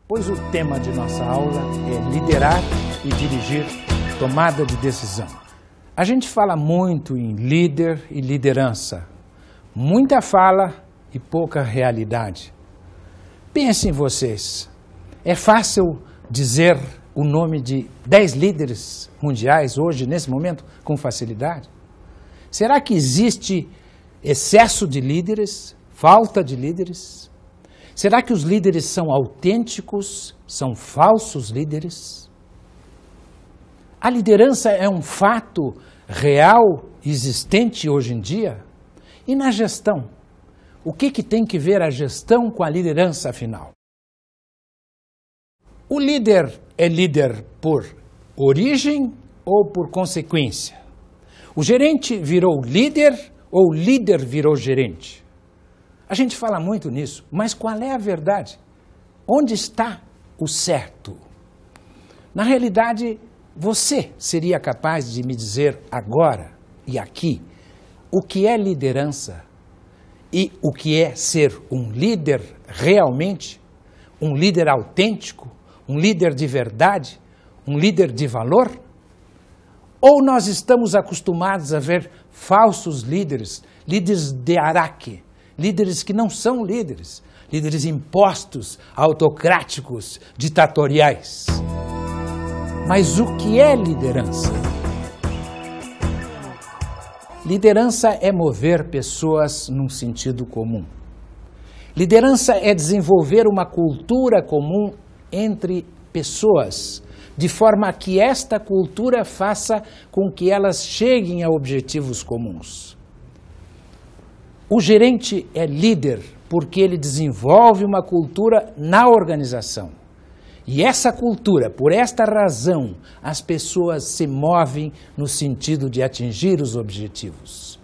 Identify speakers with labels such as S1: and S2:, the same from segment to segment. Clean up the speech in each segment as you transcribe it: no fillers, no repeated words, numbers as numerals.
S1: pois o tema de nossa aula é liderar e dirigir tomada de decisão. A gente fala muito em líder e liderança, muita fala e pouca realidade. Pensem vocês, é fácil dizer o nome de 10 líderes mundiais hoje, nesse momento, com facilidade? Será que existe excesso de líderes, falta de líderes? Será que os líderes são autênticos, são falsos líderes? A liderança é um fato real, existente hoje em dia? E na gestão? O que tem que ver a gestão com a liderança, afinal? O líder é líder por origem ou por consequência? O gerente virou líder ou o líder virou gerente? A gente fala muito nisso, mas qual é a verdade? Onde está o certo? Na realidade, você seria capaz de me dizer agora e aqui o que é liderança e o que é ser um líder realmente, um líder autêntico, um líder de verdade, um líder de valor? Ou nós estamos acostumados a ver falsos líderes, líderes de araque, líderes que não são líderes, líderes impostos, autocráticos, ditatoriais. Mas o que é liderança? Liderança é mover pessoas num sentido comum. Liderança é desenvolver uma cultura comum entre pessoas, de forma que esta cultura faça com que elas cheguem a objetivos comuns. O gerente é líder porque ele desenvolve uma cultura na organização. E essa cultura, por esta razão, as pessoas se movem no sentido de atingir os objetivos.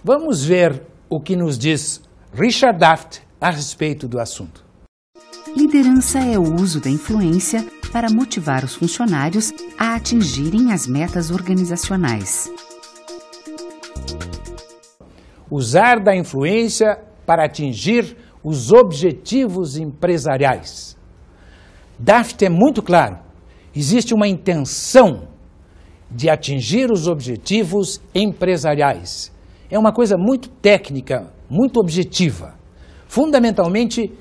S1: Vamos ver o que nos diz Richard Daft a respeito do assunto.
S2: Liderança é o uso da influência para motivar os funcionários a atingirem as metas organizacionais.
S1: Usar da influência para atingir os objetivos empresariais. Daft é muito claro, existe uma intenção de atingir os objetivos empresariais. É uma coisa muito técnica, muito objetiva. Fundamentalmente,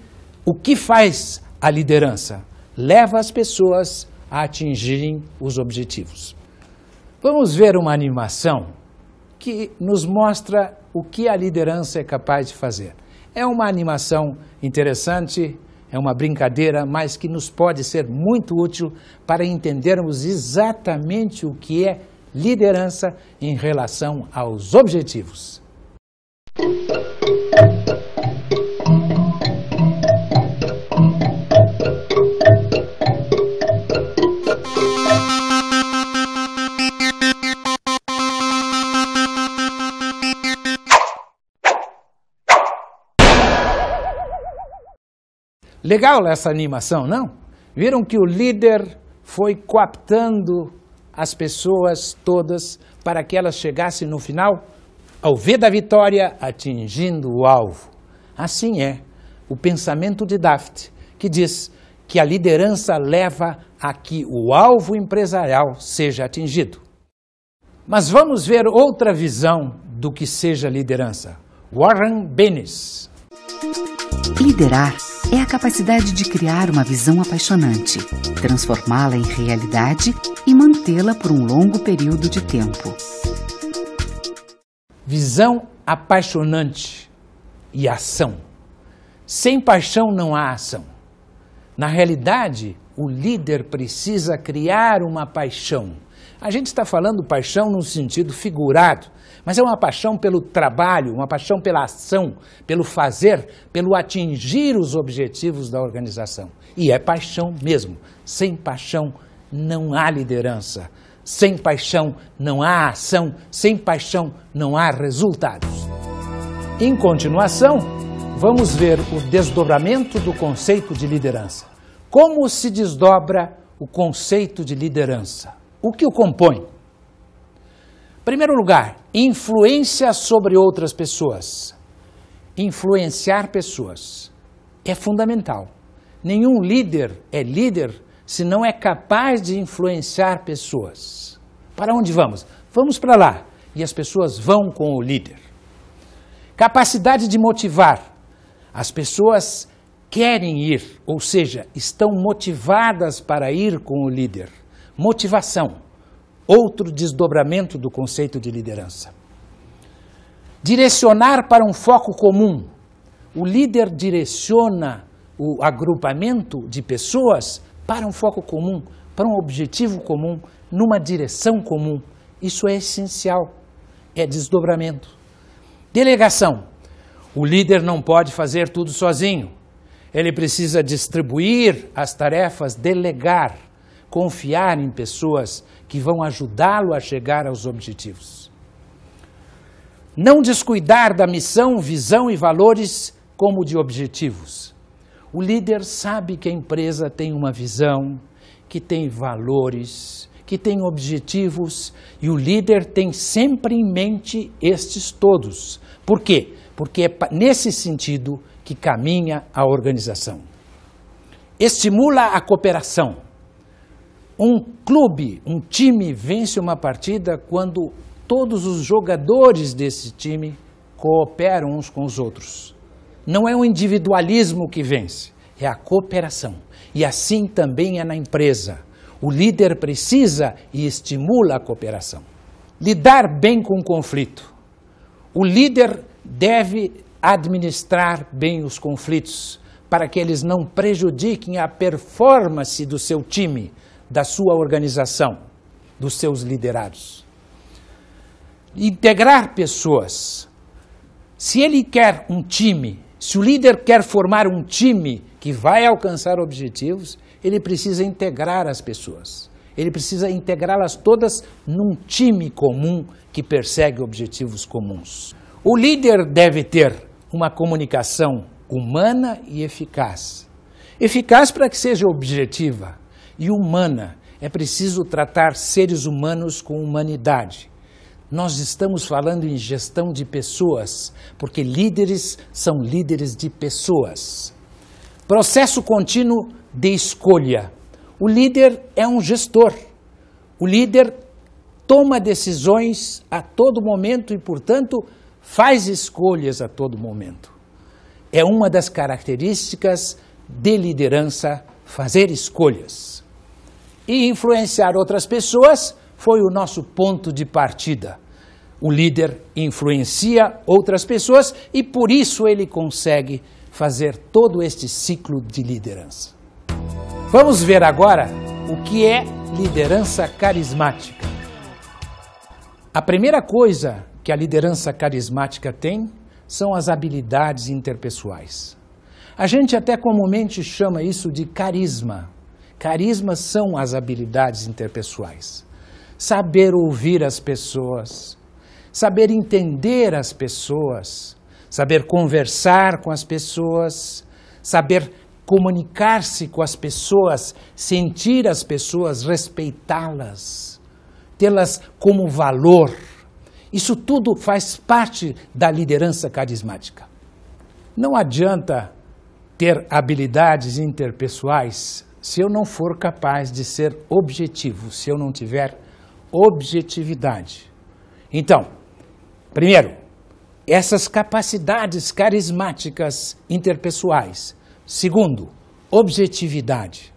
S1: o que faz a liderança? Leva as pessoas a atingirem os objetivos. Vamos ver uma animação que nos mostra o que a liderança é capaz de fazer. É uma animação interessante, é uma brincadeira, mas que nos pode ser muito útil para entendermos exatamente o que é liderança em relação aos objetivos. Legal essa animação, não? Viram que o líder foi coaptando as pessoas todas para que elas chegassem no final, ao V da vitória, atingindo o alvo. Assim é o pensamento de Daft, que diz que a liderança leva a que o alvo empresarial seja atingido. Mas vamos ver outra visão do que seja liderança. Warren Bennis.
S2: Liderar é a capacidade de criar uma visão apaixonante, transformá-la em realidade e mantê-la por um longo período de tempo.
S1: Visão apaixonante e ação. Sem paixão não há ação. Na realidade, o líder precisa criar uma paixão. A gente está falando paixão no sentido figurado, mas é uma paixão pelo trabalho, uma paixão pela ação, pelo fazer, pelo atingir os objetivos da organização. E é paixão mesmo. Sem paixão não há liderança. Sem paixão não há ação. Sem paixão não há resultados. Em continuação, vamos ver o desdobramento do conceito de liderança. Como se desdobra o conceito de liderança? O que o compõe? Em primeiro lugar, influência sobre outras pessoas. Influenciar pessoas é fundamental. Nenhum líder é líder se não é capaz de influenciar pessoas. Para onde vamos? Vamos para lá. E as pessoas vão com o líder. Capacidade de motivar. As pessoas querem ir, ou seja, estão motivadas para ir com o líder. Motivação. Outro desdobramento do conceito de liderança. Direcionar para um foco comum. O líder direciona o agrupamento de pessoas para um foco comum, para um objetivo comum, numa direção comum. Isso é essencial, é desdobramento. Delegação. O líder não pode fazer tudo sozinho. Ele precisa distribuir as tarefas, delegar, confiar em pessoas que vão ajudá-lo a chegar aos objetivos. Não descuidar da missão, visão e valores como de objetivos. O líder sabe que a empresa tem uma visão, que tem valores, que tem objetivos, e o líder tem sempre em mente estes todos. Por quê? Porque é nesse sentido que caminha a organização. Estimula a cooperação. Um clube, um time vence uma partida quando todos os jogadores desse time cooperam uns com os outros. Não é o individualismo que vence, é a cooperação. E assim também é na empresa. O líder precisa e estimula a cooperação. Lidar bem com o conflito. O líder deve administrar bem os conflitos para que eles não prejudiquem a performance do seu time, da sua organização, dos seus liderados. Integrar pessoas. Se ele quer um time, se o líder quer formar um time que vai alcançar objetivos, ele precisa integrar as pessoas. Ele precisa integrá-las todas num time comum que persegue objetivos comuns. O líder deve ter uma comunicação humana e eficaz. Eficaz para que seja objetiva e humana. É preciso tratar seres humanos com humanidade. Nós estamos falando em gestão de pessoas, porque líderes são líderes de pessoas. Processo contínuo de escolha. O líder é um gestor. O líder toma decisões a todo momento e, portanto, faz escolhas a todo momento. É uma das características de liderança fazer escolhas. E influenciar outras pessoas foi o nosso ponto de partida. O líder influencia outras pessoas e por isso ele consegue fazer todo este ciclo de liderança. Vamos ver agora o que é liderança carismática. A primeira coisa que a liderança carismática tem são as habilidades interpessoais. A gente até comumente chama isso de carisma. Carisma são as habilidades interpessoais. Saber ouvir as pessoas, saber entender as pessoas, saber conversar com as pessoas, saber comunicar-se com as pessoas, sentir as pessoas, respeitá-las, tê-las como valor. Isso tudo faz parte da liderança carismática. Não adianta ter habilidades interpessoais se eu não for capaz de ser objetivo, se eu não tiver objetividade. Então, primeiro, essas capacidades carismáticas interpessoais. Segundo, objetividade.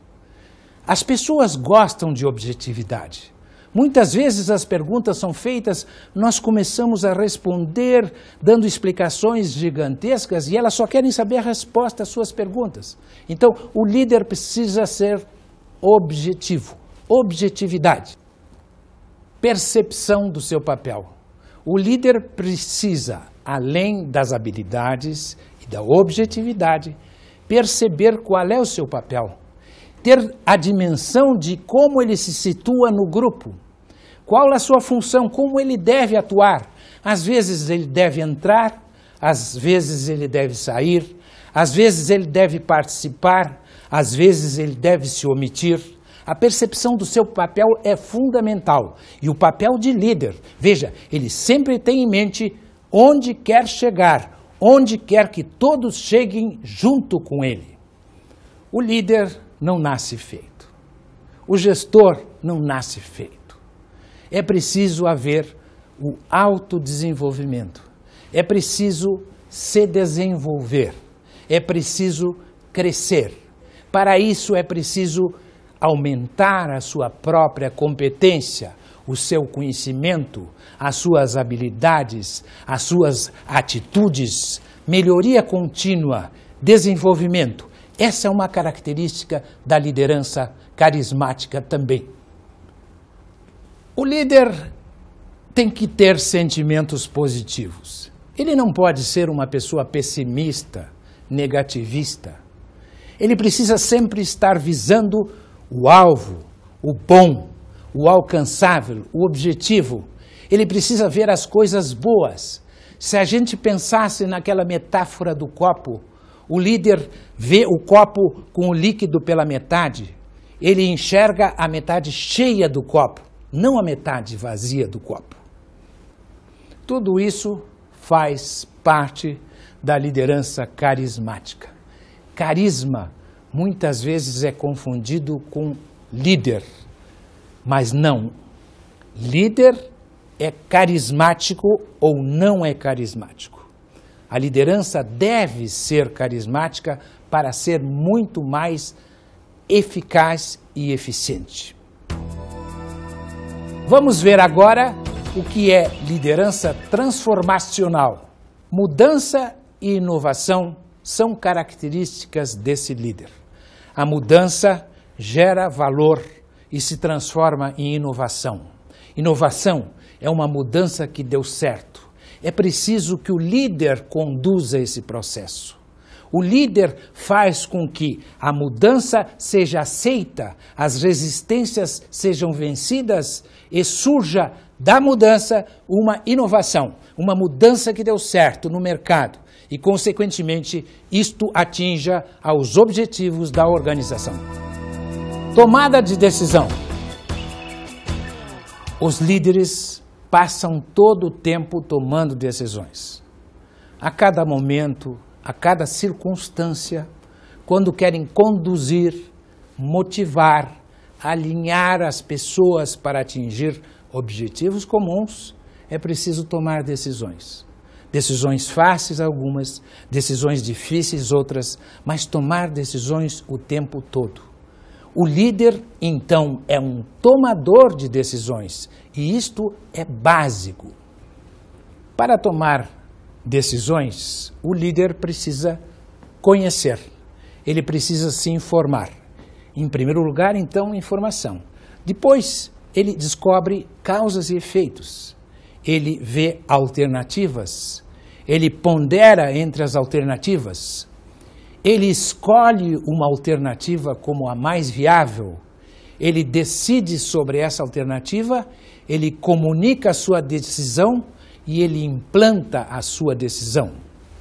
S1: As pessoas gostam de objetividade. Muitas vezes as perguntas são feitas, nós começamos a responder dando explicações gigantescas e elas só querem saber a resposta às suas perguntas. Então, o líder precisa ser objetivo, objetividade, percepção do seu papel. O líder precisa, além das habilidades e da objetividade, perceber qual é o seu papel, ter a dimensão de como ele se situa no grupo, qual a sua função, como ele deve atuar. Às vezes ele deve entrar, às vezes ele deve sair, às vezes ele deve participar, às vezes ele deve se omitir. A percepção do seu papel é fundamental. E o papel de líder, veja, ele sempre tem em mente onde quer chegar, onde quer que todos cheguem junto com ele. O líder não nasce feito. O gestor não nasce feito. É preciso haver o autodesenvolvimento. É preciso se desenvolver. É preciso crescer. Para isso é preciso aumentar a sua própria competência, o seu conhecimento, as suas habilidades, as suas atitudes, melhoria contínua, desenvolvimento. Essa é uma característica da liderança carismática também. O líder tem que ter sentimentos positivos. Ele não pode ser uma pessoa pessimista, negativista. Ele precisa sempre estar visando o alvo, o bom, o alcançável, o objetivo. Ele precisa ver as coisas boas. Se a gente pensasse naquela metáfora do copo, o líder vê o copo com o líquido pela metade, ele enxerga a metade cheia do copo, não a metade vazia do copo. Tudo isso faz parte da liderança carismática. Carisma muitas vezes é confundido com líder, mas não. Líder é carismático ou não é carismático. A liderança deve ser carismática para ser muito mais eficaz e eficiente. Vamos ver agora o que é liderança transformacional. Mudança e inovação são características desse líder. A mudança gera valor e se transforma em inovação. Inovação é uma mudança que deu certo. É preciso que o líder conduza esse processo. O líder faz com que a mudança seja aceita, as resistências sejam vencidas e surja da mudança uma inovação, uma mudança que deu certo no mercado e, consequentemente, isto atinja aos objetivos da organização. Tomada de decisão. Os líderes passam todo o tempo tomando decisões. A cada momento, a cada circunstância, quando querem conduzir, motivar, alinhar as pessoas para atingir objetivos comuns, é preciso tomar decisões. Decisões fáceis algumas, decisões difíceis outras, mas tomar decisões o tempo todo. O líder, então, é um tomador de decisões e isto é básico. Para tomar decisões, o líder precisa conhecer, ele precisa se informar. Em primeiro lugar, então, informação. Depois, ele descobre causas e efeitos. Ele vê alternativas, ele pondera entre as alternativas, ele escolhe uma alternativa como a mais viável, ele decide sobre essa alternativa, ele comunica a sua decisão e ele implanta a sua decisão.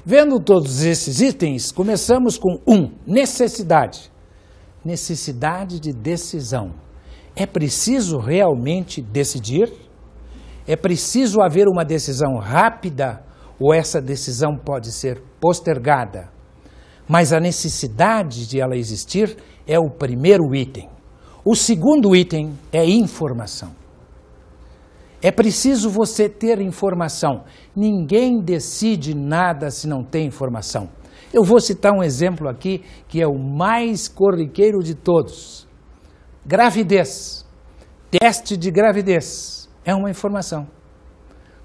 S1: Vendo todos esses itens, começamos com 1. Necessidade. Necessidade de decisão. É preciso realmente decidir? É preciso haver uma decisão rápida ou essa decisão pode ser postergada? Mas a necessidade de ela existir é o primeiro item. O segundo item é informação. É preciso você ter informação. Ninguém decide nada se não tem informação. Eu vou citar um exemplo aqui que é o mais corriqueiro de todos. Gravidez. Teste de gravidez é uma informação.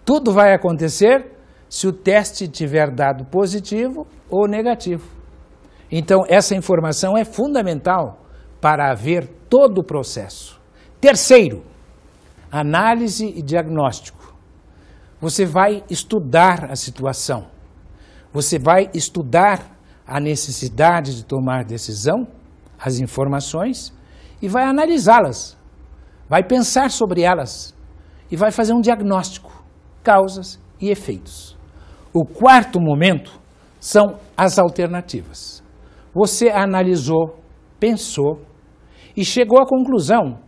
S1: Tudo vai acontecer se o teste tiver dado positivo ou negativo. Então, essa informação é fundamental para haver todo o processo. Terceiro, análise e diagnóstico. Você vai estudar a situação. Você vai estudar a necessidade de tomar decisão, as informações, e vai analisá-las. Vai pensar sobre elas e vai fazer um diagnóstico, causas e efeitos. O quarto momento são as alternativas. Você analisou, pensou e chegou à conclusão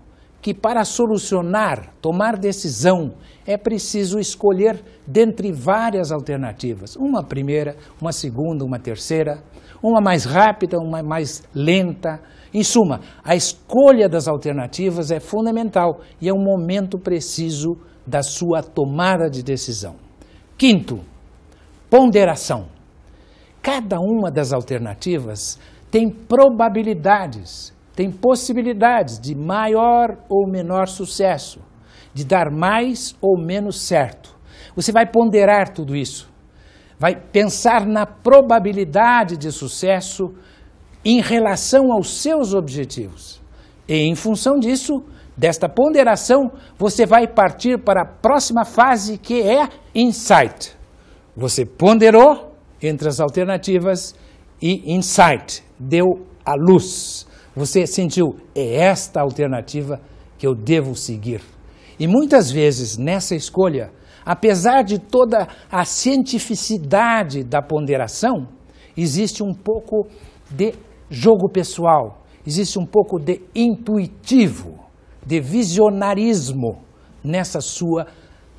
S1: que para solucionar, tomar decisão, é preciso escolher dentre várias alternativas. Uma primeira, uma segunda, uma terceira. Uma mais rápida, uma mais lenta. Em suma, a escolha das alternativas é fundamental e é um momento preciso da sua tomada de decisão. Quinto, ponderação. Cada uma das alternativas tem probabilidades, tem possibilidades de maior ou menor sucesso, de dar mais ou menos certo. Você vai ponderar tudo isso, vai pensar na probabilidade de sucesso em relação aos seus objetivos. E em função disso, desta ponderação, você vai partir para a próxima fase, que é insight. Você ponderou entre as alternativas e insight, deu a luz. Você sentiu, é esta alternativa que eu devo seguir. E muitas vezes nessa escolha, apesar de toda a cientificidade da ponderação, existe um pouco de jogo pessoal, existe um pouco de intuitivo, de visionarismo nessa sua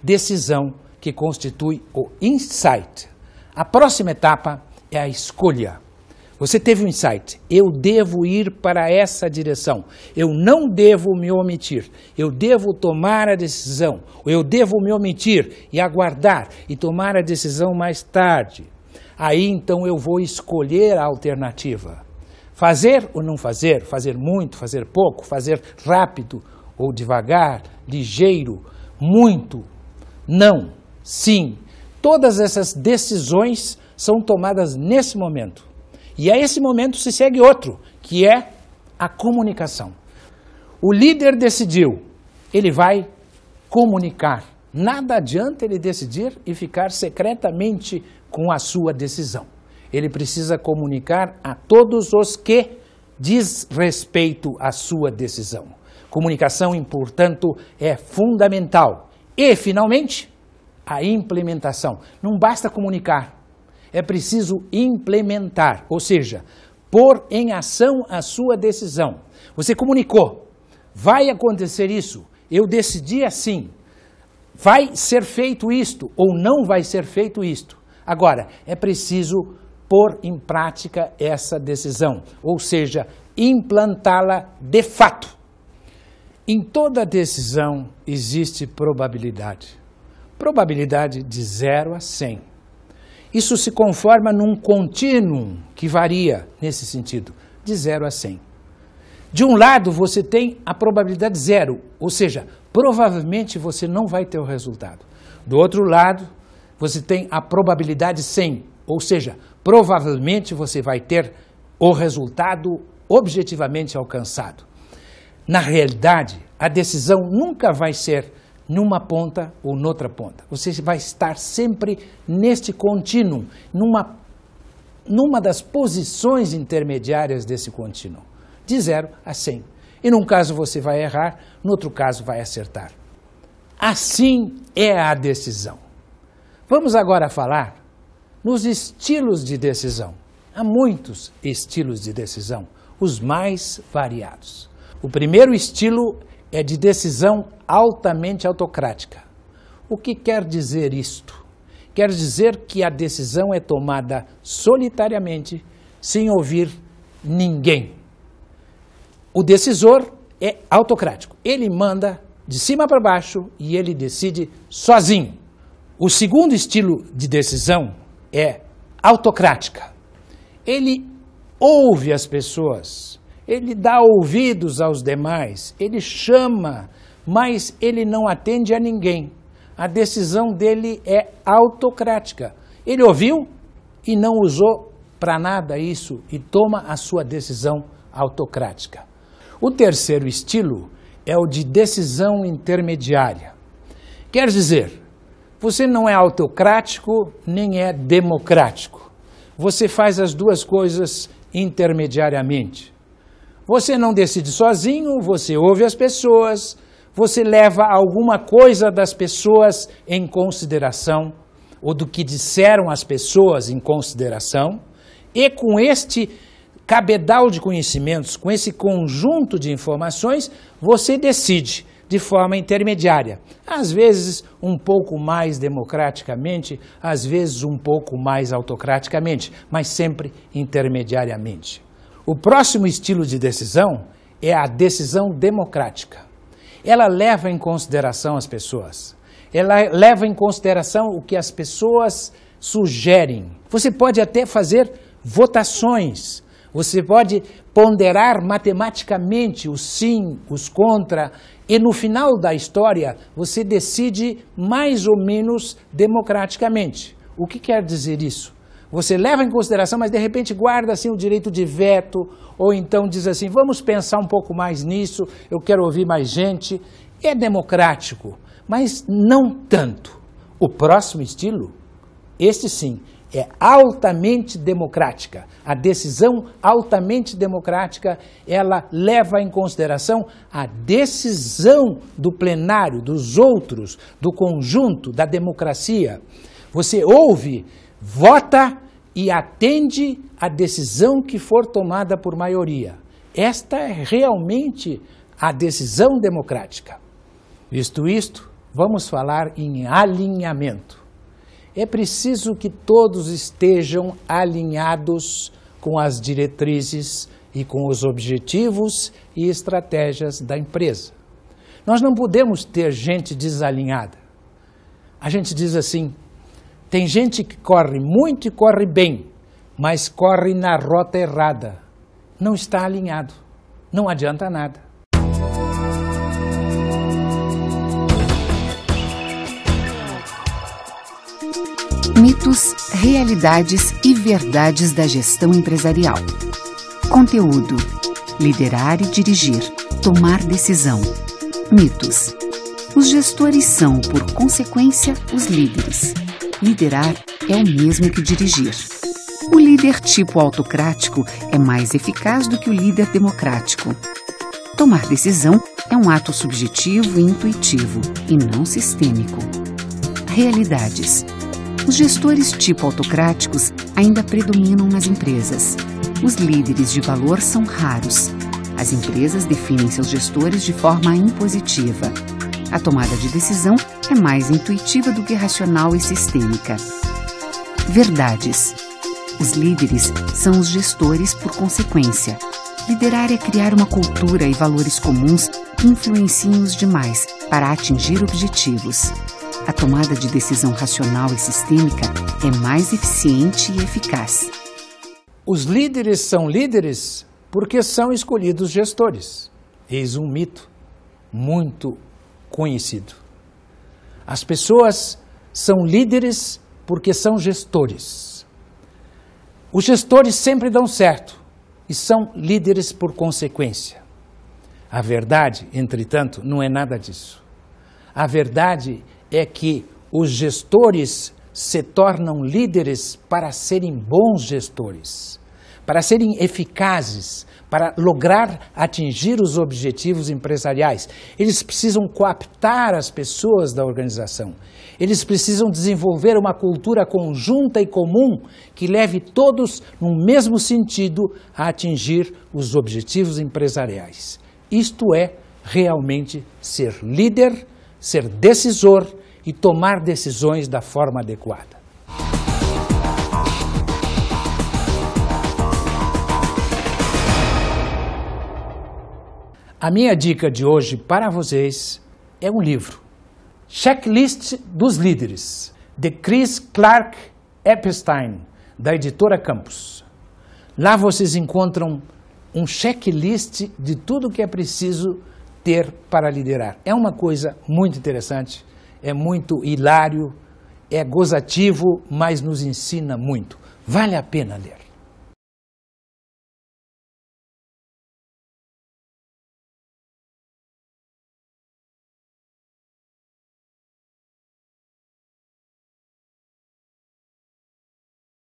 S1: decisão que constitui o insight. A próxima etapa é a escolha. Você teve um insight, eu devo ir para essa direção, eu não devo me omitir, eu devo tomar a decisão, ou eu devo me omitir e aguardar e tomar a decisão mais tarde. Aí então eu vou escolher a alternativa. Fazer ou não fazer, fazer muito, fazer pouco, fazer rápido ou devagar, ligeiro, muito, não, sim. Todas essas decisões são tomadas nesse momento. E a esse momento se segue outro, que é a comunicação. O líder decidiu, ele vai comunicar. Nada adianta ele decidir e ficar secretamente com a sua decisão. Ele precisa comunicar a todos os que diz respeito à sua decisão. Comunicação, portanto, é fundamental. E, finalmente, a implementação. Não basta comunicar. É preciso implementar, ou seja, pôr em ação a sua decisão. Você comunicou, vai acontecer isso, eu decidi assim, vai ser feito isto ou não vai ser feito isto. Agora, é preciso pôr em prática essa decisão, ou seja, implantá-la de fato. Em toda decisão existe probabilidade. Probabilidade de 0 a 100. Isso se conforma num contínuo que varia nesse sentido, de 0 a 100. De um lado, você tem a probabilidade 0, ou seja, provavelmente você não vai ter o resultado. Do outro lado, você tem a probabilidade 100, ou seja, provavelmente você vai ter o resultado objetivamente alcançado. Na realidade, a decisão nunca vai ser numa ponta ou noutra ponta. Você vai estar sempre neste contínuo, numa das posições intermediárias desse contínuo, de 0 a 100. E num caso você vai errar, no outro caso vai acertar. Assim é a decisão. Vamos agora falar nos estilos de decisão. Há muitos estilos de decisão, os mais variados. O primeiro estilo é de decisão altamente autocrática. O que quer dizer isto? Quer dizer que a decisão é tomada solitariamente, sem ouvir ninguém. O decisor é autocrático. Ele manda de cima para baixo e ele decide sozinho. O segundo estilo de decisão é autocrática. Ele ouve as pessoas, ele dá ouvidos aos demais, ele chama, mas ele não atende a ninguém. A decisão dele é autocrática. Ele ouviu e não usou para nada isso e toma a sua decisão autocrática. O terceiro estilo é o de decisão intermediária. Quer dizer, você não é autocrático nem é democrático. Você faz as duas coisas intermediariamente. Você não decide sozinho, você ouve as pessoas, você leva alguma coisa das pessoas em consideração, ou do que disseram as pessoas em consideração, e com este cabedal de conhecimentos, com esse conjunto de informações, você decide de forma intermediária. Às vezes um pouco mais democraticamente, às vezes um pouco mais autocraticamente, mas sempre intermediariamente. O próximo estilo de decisão é a decisão democrática. Ela leva em consideração as pessoas. Ela leva em consideração o que as pessoas sugerem. Você pode até fazer votações. Você pode ponderar matematicamente os sim, os contra, e no final da história você decide mais ou menos democraticamente. O que quer dizer isso? Você leva em consideração, mas de repente guarda assim o direito de veto, ou então diz assim, vamos pensar um pouco mais nisso, eu quero ouvir mais gente. É democrático, mas não tanto. O próximo estilo, este sim, é altamente democrática. A decisão altamente democrática, ela leva em consideração a decisão do plenário, dos outros, do conjunto, da democracia. Você ouve, vota e atende a decisão que for tomada por maioria. Esta é realmente a decisão democrática. Visto isto, vamos falar em alinhamento. É preciso que todos estejam alinhados com as diretrizes e com os objetivos e estratégias da empresa. Nós não podemos ter gente desalinhada. A gente diz assim, tem gente que corre muito e corre bem, mas corre na rota errada. Não está alinhado. Não adianta nada.
S2: Mitos, realidades e verdades da gestão empresarial. Conteúdo: liderar e dirigir, tomar decisão. Mitos: os gestores são, por consequência, os líderes. Liderar é o mesmo que dirigir. O líder tipo autocrático é mais eficaz do que o líder democrático. Tomar decisão é um ato subjetivo e intuitivo, e não sistêmico. Realidades: os gestores tipo autocráticos ainda predominam nas empresas. Os líderes de valor são raros. As empresas definem seus gestores de forma impositiva. A tomada de decisão é mais intuitiva do que racional e sistêmica. Verdades: os líderes são os gestores por consequência. Liderar é criar uma cultura e valores comuns que influenciem os demais para atingir objetivos. A tomada de decisão racional e sistêmica é mais eficiente e eficaz.
S1: Os líderes são líderes porque são escolhidos gestores. Eis um mito muito conhecido. As pessoas são líderes porque são gestores. Os gestores sempre dão certo e são líderes por consequência. A verdade, entretanto, não é nada disso. A verdade é que os gestores se tornam líderes para serem bons gestores, para serem eficazes, para lograr atingir os objetivos empresariais. Eles precisam cooptar as pessoas da organização. Eles precisam desenvolver uma cultura conjunta e comum que leve todos no mesmo sentido a atingir os objetivos empresariais. Isto é realmente ser líder, ser decisor e tomar decisões da forma adequada. A minha dica de hoje para vocês é um livro, Checklist dos Líderes, de Chris Clark Epstein, da editora Campos. Lá vocês encontram um checklist de tudo que é preciso ter para liderar. É uma coisa muito interessante, é muito hilário, é gozativo, mas nos ensina muito. Vale a pena ler.